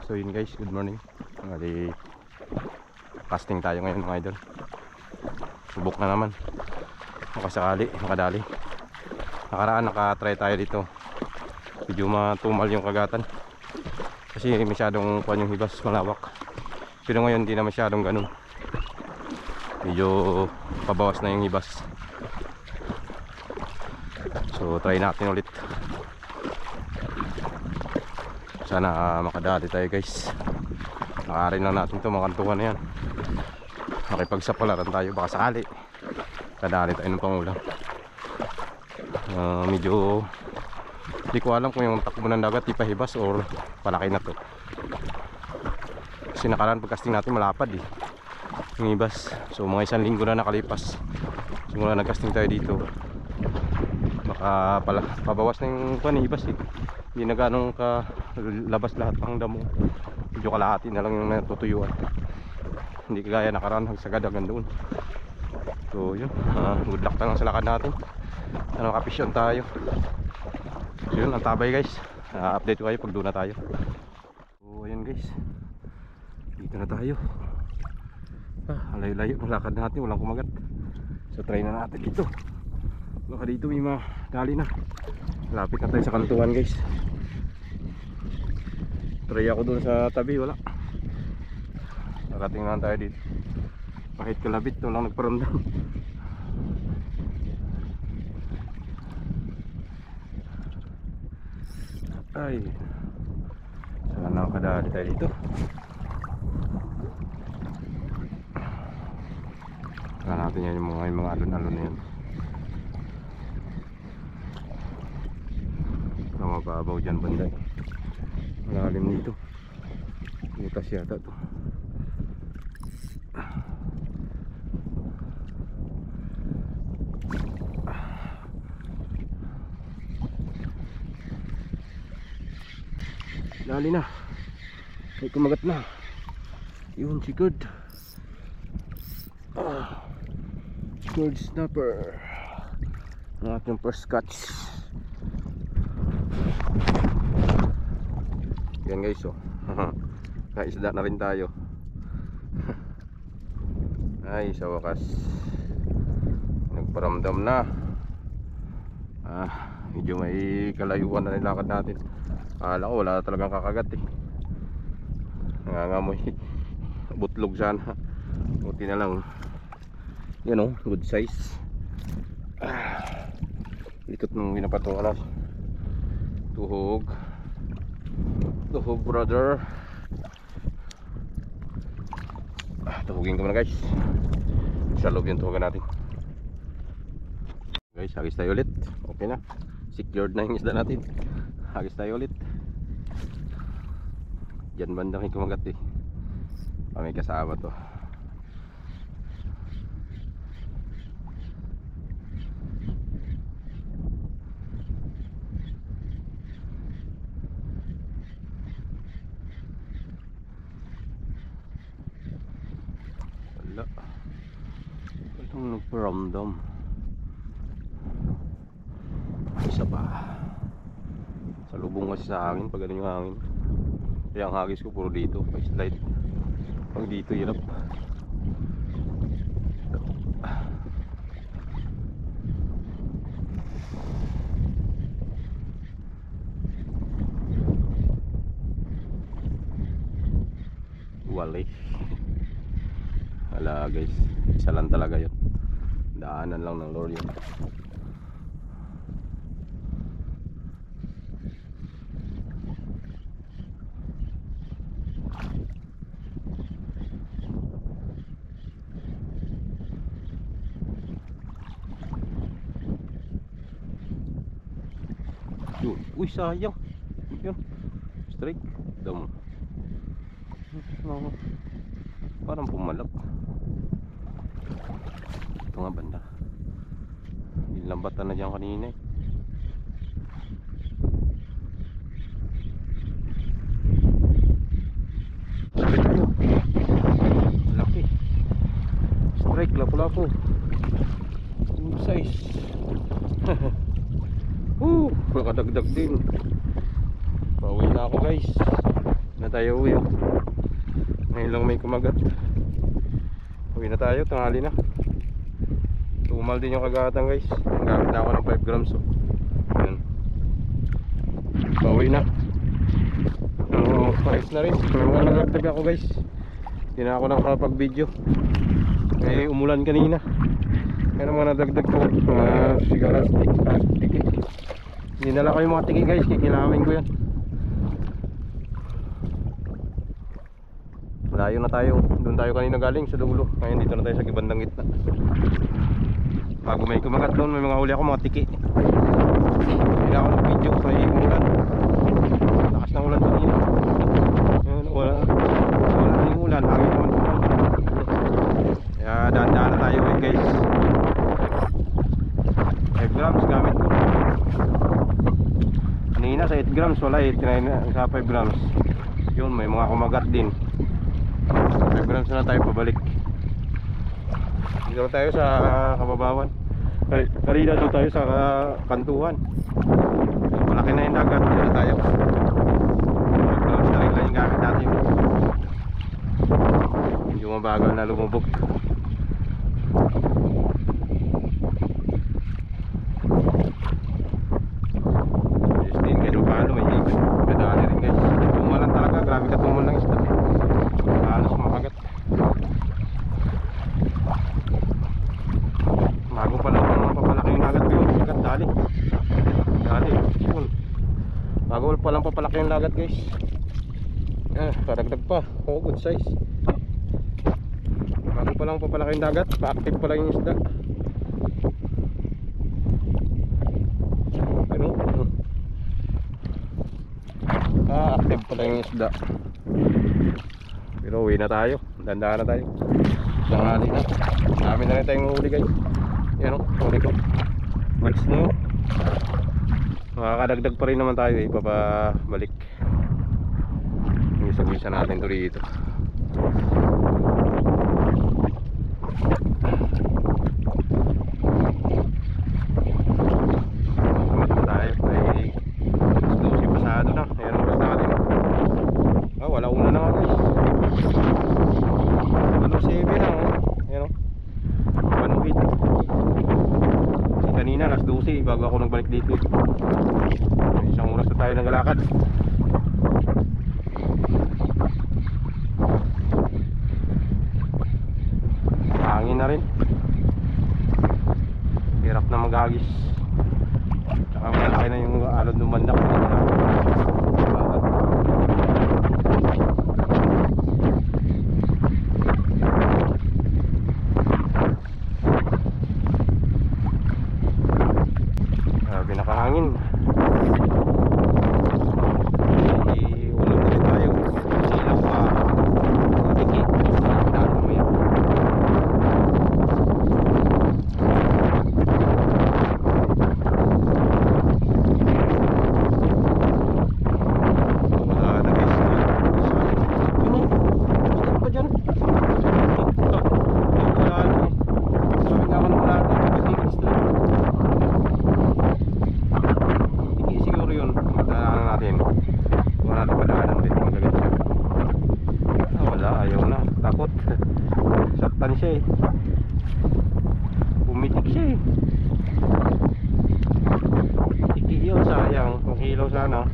So yun guys, good morning. Di casting tayo ngayon mga idol. Subok na naman. Makasakali, makadali. Nakaraan nakatry tayo dito. Medyo matumal yung kagatan. Kasi masyadong kuwan yung hibas, malawak. Pero ngayon hindi na masyadong ganun. Medyo pabawas na yung hibas. So try natin ulit. Sana makadali tayo guys. Nakarin lang natin ito, makantuhan na yan. Makipagsapalaran tayo, baka sakali kadali tayo ng pangulam. Medyo hindi ko alam kung yung takbo ng dagat ipahibas or palaki na to. Kasi nakaraan pagkasting natin malapad yung hibas. So mga 1 linggo na nakalipas simula nagkasting tayo dito. Baka pabawas na yung hibas hindi na ganong labas lahat ng damo. Medyo kalahati na lang yung natutuyuan. Hindi kagaya nakaraan hagsagad hanggang doon. So yun, good luck na lang sa lakad natin. Kapisyon tayo. So yun, ang tabay guys. Update ko kayo pag doon na tayo. So ayun guys, dito na tayo. Layo-layo ng lakad natin, walang kumagat. So try na natin dito. Baka dito may madali na. Lapit na tayo sa kantuan guys. Try ako doon sa tabi, wala. Nakating na tayo dito. Kahit kalabit, walang nagparamdam. Ay, sana makadali tayo dito. Saan natin yan yung mga alon-alon na yan. Mababaw dyan banda. Malalim dito. Butas yata to. Dali na. May kumagat na. Yun si good. Good snapper. Ang ating first catch. Yan guys, naisda na rin tayo. Ay sa wakas nagparamdam na. Medyo may kalayuan na nilakad natin. Akala ko wala talagang kakagat nangangamoy. Butlog sana. Buti na lang yan good size. Likot nung winapato alas. Tuhog brother. Tuhugin ko muna guys. Sa loob yung tuhugan natin guys. Hagis tayo ulit. Okay na, secured na yung isda natin. Hagis tayo ulit. Diyan bandang yung kumagat may kasama to. Walang nagparamdam. Isa pa. Sa lubong kasi sa hangin, pag ganun yung hangin. Kaya ang hagis ko puro dito, may slide. Pag dito hirap. Wali. Wala guys, isa lang talaga yun. Daanan lang ng lord yun. Uy sayang. Yun, strike damo. Parang pumalak. Ito nga banda. Nilambatan na dyan kanina Laki. Strike, lapo-lapo. Good size. Nakadagdag din. Pauwi na ako guys. tayo uwi, oh. Ngayon lang may kumagat. Uwi na tayo, tanghali na. Tumal din yung kagatan guys. Gamit na ako ng 5 grams, oh. Ayan. Pauwi na. Ayos na rin. May mga nalagdag ako guys. Hindi na ako nakapag video. May umulan kanina. Kaya mga nadagdag ko mga sigaras, tiki. Dinala ko yung mga tiki guys. Kikilawin ko yan. Layo na tayo. Doon tayo kanina galing sa dulo. Ngayon dito na tayo sa gibandang gitna. Bago may kumagat doon, may mga huli ako, mga tiki. Hindi na ako ng video. May umulan. Lakas ng ulan doon. Wala na yung ulan. Hangin naman. Kaya dahan-dahan na tayo guys. 5 grams gamit ko. Kanina sa 8 grams wala eh. Tinayin sa 5 grams. Yun, may mga kumagat din. 5 grams na tayo pabalik. Dito tayo sa kababawan. Kanina doon tayo sa kantuhan. Malaki na yung dagat. Dito tayo. 5 grams na rin lang yung gamit natin. Medyo mabagal na lumubog. Grabe ka tumal ng isda. Halos makagat. Bago pa lang papalaki yung lagat ko. Lagat dali. Bago pa lang papalaki yung lagat guys. Karagdag pa. Oh, good size. Bago pa lang papalaki yung lagat. Pa-active pa lang yung isda. Active pa lang yung isda. Pero uwi na tayo. Dandahan na tayo. Tanghali na. Dami na rin tayong huli guys. Yan o, huli ko. What's new? Makakadagdag pa rin naman tayo eh. Papabalik. Isa-isa natin ito dito. Wala una na nga guys. Ano 7 na oh. Ayan o. Panuhid. Kanina alas 12 bago ako nagbalik dito. Isang oras na tayo naglalakad. Hangin na rin. Hirap na maghagis. Tsaka malaki na yung alon ng bandak. Nakahangin. Ulam na rin tayo. Silang pa. Tiki. Dahil mo yan. Wala na guys. Yun o. Bakit pa dyan? Wala na eh. Sabi nga ako na wala na. Siguro yun, magdaanan natin. Wala natin padaanan din, magalit siya. Wala, ayaw na, takot. Saktan siya eh. Pumitik siya eh. Tiki yun, sayang. Makilaw sana.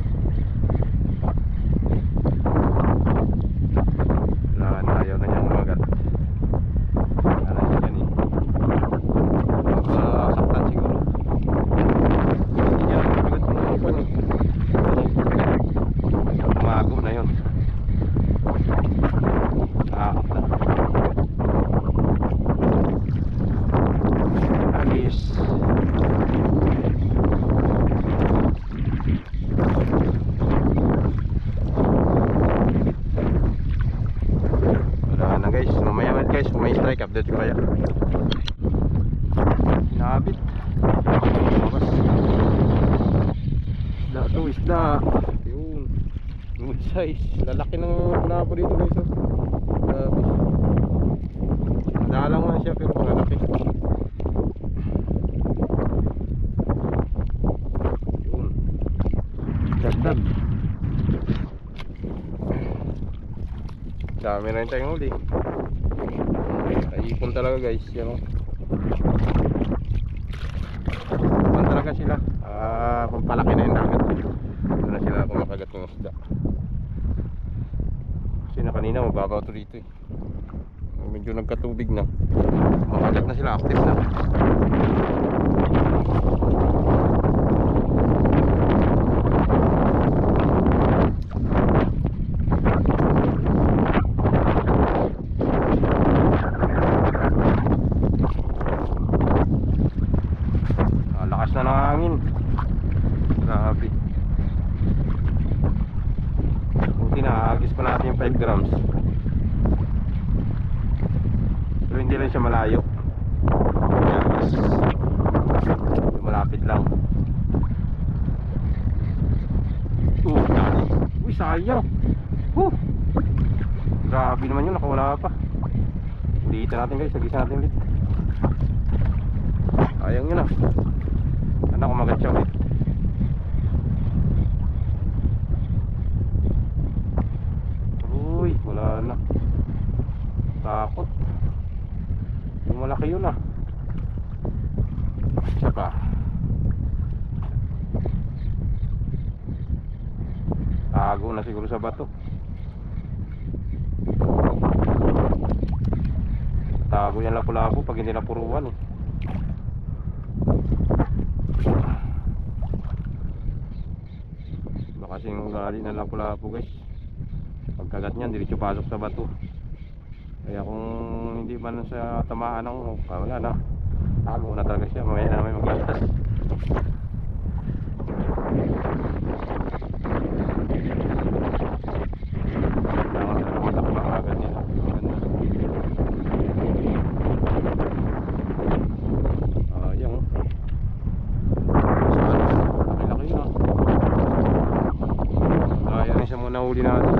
Wala na, ayaw na niyang magat. Wala siya dyan eh. Saktan siguro. Umagom na yun. Alis. Wala na guys. Mamaya ulit guys. Kung may strike update ko kaya. Nakabit. Isda to, isda. Yun. Good size. Lalaki ng lapo dito guys. Grabe. Madalang nga siya pero malalaki. Yun. Dagdag. Dami na rin tayong huli. Naipon talaga guys, yan o. Ipan talaga sila. Pampalaki na yung dagat. Doon na sila kumakagat ng isda. Kasi na kanina mababaw to dito eh. Medyo nagkatubig na. Makagat na sila, active na. Lakas na ng hangin. Grabe. Buti na, agis pa natin yung 5 grams. Pero hindi rin siya malayo. Agis. Malapit lang. Dali. Uy, sayang. Grabe naman yun, nakawala pa. Ulitin natin guys, agis natin ulit. Sayang yun ah. Sana kumagat siya ulit. Uy, wala na. Takot. Yung malaki yun ah. Siya pa. Tago na siguro sa bato. Tago yan lapu-lapu pag hindi napuruan eh. Kasing ugali na lapu-lapu guys. Pagkagat niyan diretso pasok sa bato. Kaya kung hindi man sa tamaan ng wala na. Tago na talaga siya. Mamaya na may maglatas. Matakbang agad nila. Ayan oh. Laki-laki na. Kaya rin siya muna huli natin.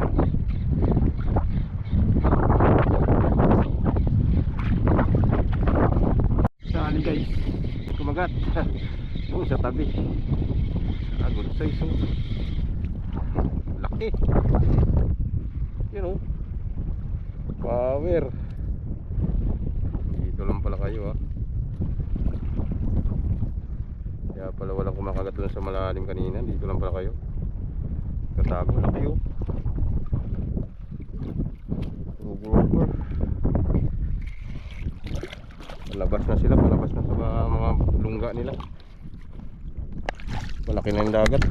Sali guys. Kumagat. Yung sa tabi. Good size oh. Laki. Yun oh. Power. Dito lang pala kayo ah. Kaya pala walang kumakagat dun sa malalim kanina. Dito lang pala kayo. Katago na kayo. Over. Palabas na sila. Palabas na sa mga lungga nila. Malaki na yung dagat.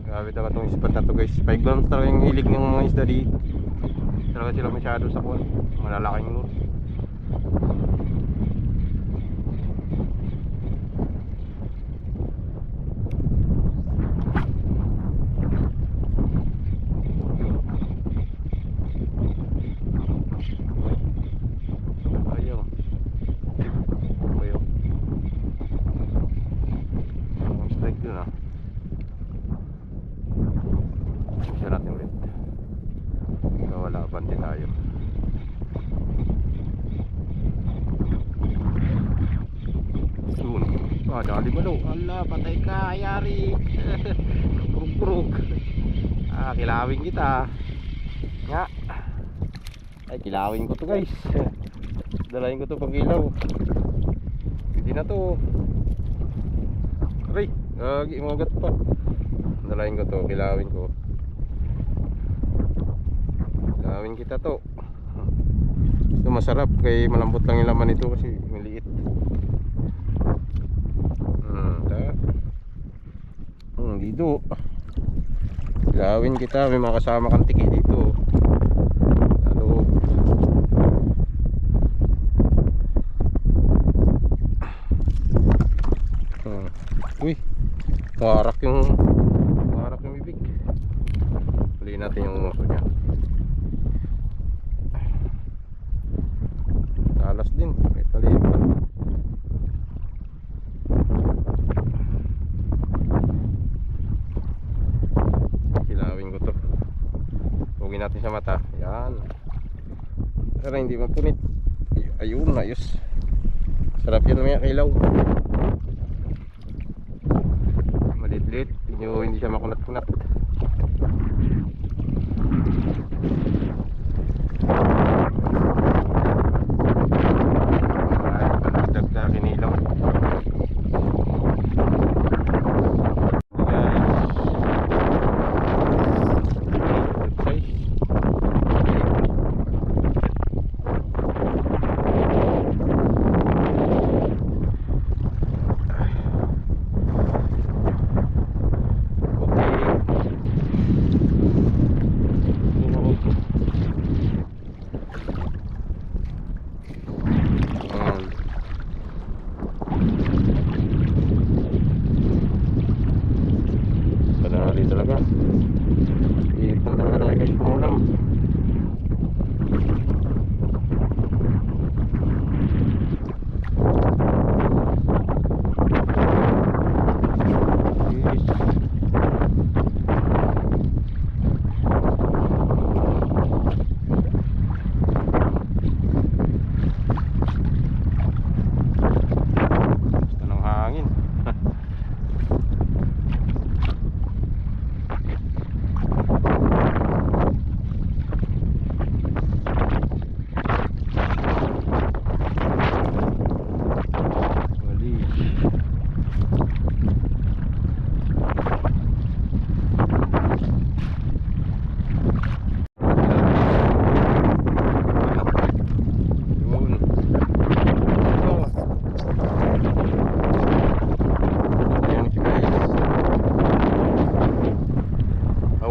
Grabe talaga itong spot na to guys. 5 grams talaga yung hilig ng mga isda dito. Talaga sila masyado sa kuwan. Malalaking lure. Ayaw. Ayaw. Ang strike dun ah. Siya natin ulit. Wala pa din tayo. Soon. Dali ba daw? Ala, patay ka, ayari. Kurug-kurug. Kilawin kita. Nga. Ay, kilawin ko to guys. Dalayin ko to pang ilaw. Hindi na to. Aray, imagat pa. Dalayin ko to, kilawin ko. Kilawin kita to. Ito masarap, kaya malambot lang yung laman nito kasi maliit. Dito. Kilawin kita, may mga kasama kang tiki dito. Lalo. Uy, maharak yung bibig. Huliin natin yung umuso niya. Talas din, kahit maliit pa. Kilawin ko to. Lagyan natin sa mata. Yan. Para hindi mapunit. Ayun, ayos. Sarap yan mamaya kailaw. Malit-lit. Hindi siya makunat-kunat. Dagdag sa kinilaw. Talaga ipunta na talaga guys pumulam. Basta ng hangin.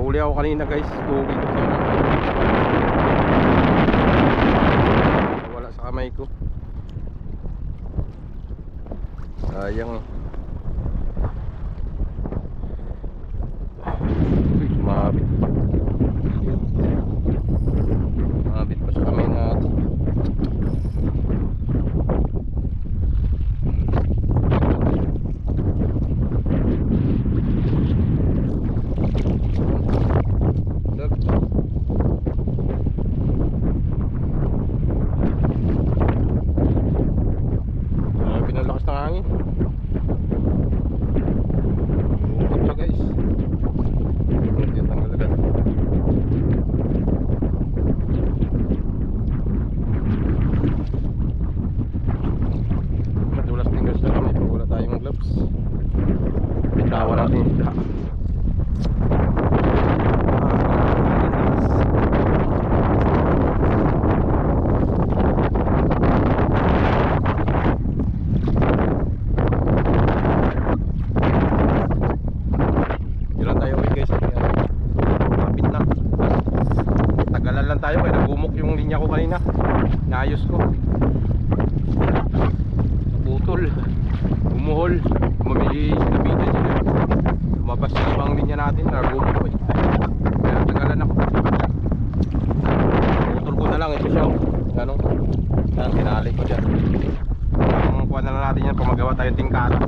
Huli ako kanina guys, tugi ko sana. Wala sa kamay ko. Sayang. Uy, mabit pa. Mabit pa sa kamay natin. Pinalakas ng hangin. Ukot siya guys. Hindi tanggal agad. Madulas din guys na kami pag wala tayong gloves. Bitawan natin yung isda. Tayo kaya nagumok yung linya ko kanina. Naayos ko. Naputol. Umuhol. Mamili nabitin sila. Lumabas yung ibang linya natin. Nagumok ko. Kaya tagalan ako. Putol ko na lang. Ito siya. Ano? Yan, tinali ko dyan. Ang kuha na lang natin yan kung magawa tayong tingkara.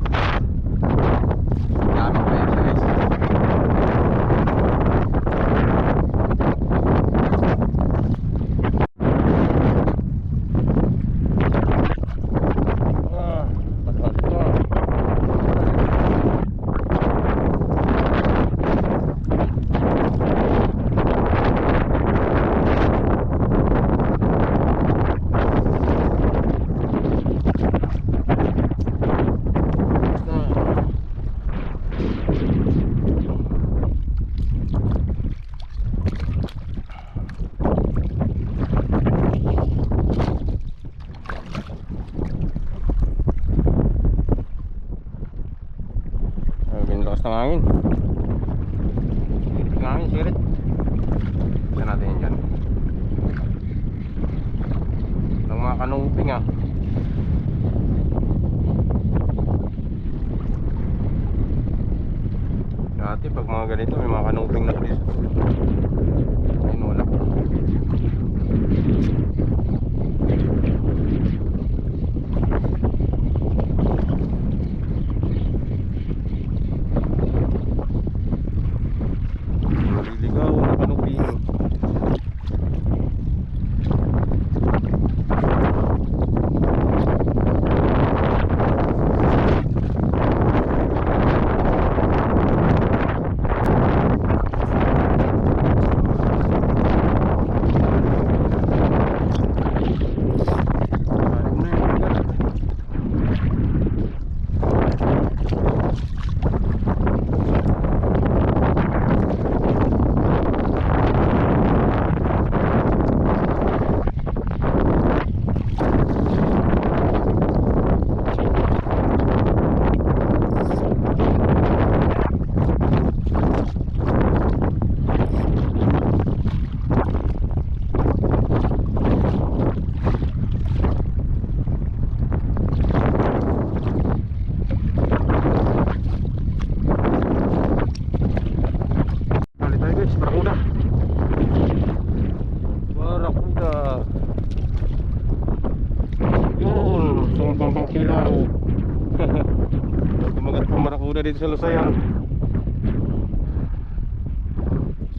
Gamit ko yan siya guys. Lakas ng hangin. Sirit ng hangin, sirit. Tignan natin yan dyan. Ng mga kanuping ah. Dati pag mga ganito may mga kanuping na dito. Ayun, wala. Maliligaw na kanuping. guys, barakuda. Barakuda. Yun, sumpang pangkilaw. Kumagat pang barakuda dito sa Lusayan.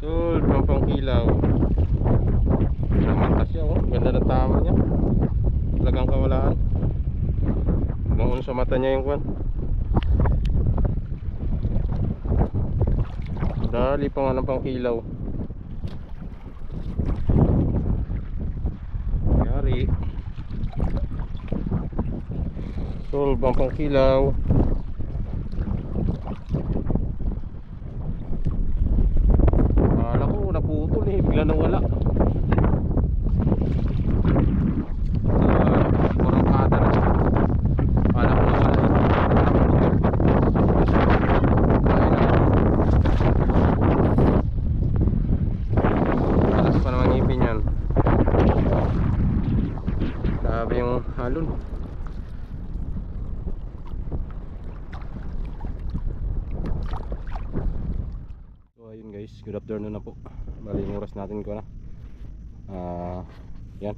Sul, pangkilaw. Namanta siya, oh. Ganda ng tama niya. Talagang kawalaan. Bangon sa mata niya yung kwan. Dali pa nga ng pangkilaw. Yari. Sul, pangkilaw. Akala ko naputol eh, bigla nawala. Korokada na siya. Akala ko nawala eh. Alas pa naman ngipin yan. Grabe yung halon. So ayun guys, good afternoon na po. Bali yung oras natin ko na. Yan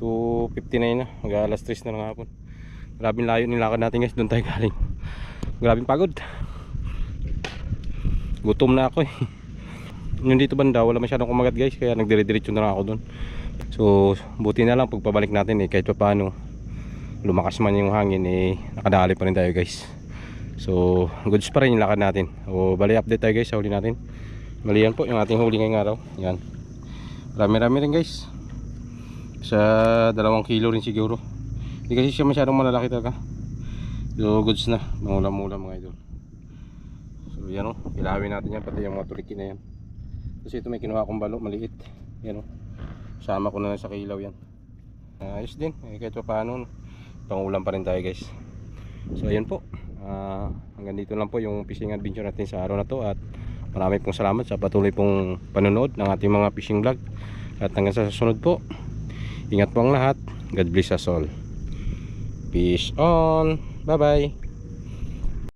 2:59 na, mag alas 3 na ng hapon. Grabing layo nilakad natin guys, doon tayo galing. Grabing pagod. Gutom na ako eh. Yung dito banda wala masyadong kumagat guys, kaya nagdire-diretso na lang ako doon. So buti na lang pagpabalik natin eh, kahit pa paano lumakas man yung hangin eh, nakadali pa rin tayo guys. So goods pa rin yung lakad natin. O bali update tayo guys sa huli natin. Bali yan po yung ating huli ngayong araw. Yan, rami-rami rin guys. Sa 2 kilo rin siguro. Hindi kasi siya masyadong malalaki talaga. So goods na, mangulam-ulam mga idol. So yan o, ilawin natin yan, pati yung mga turiki na yan. Kasi ito may kinuha kong balo, maliit. Yan o, sama ko na sa kilaw yan. Ayos din, kahit pa paano pangulam pa rin tayo guys. So ayan po, hanggang dito lang po yung fishing adventure natin sa araw na to. At marami pong salamat sa patuloy pong panonood ng ating mga fishing vlog. At hanggang sa susunod po, ingat po ang lahat. God bless us all. Peace on. Bye bye.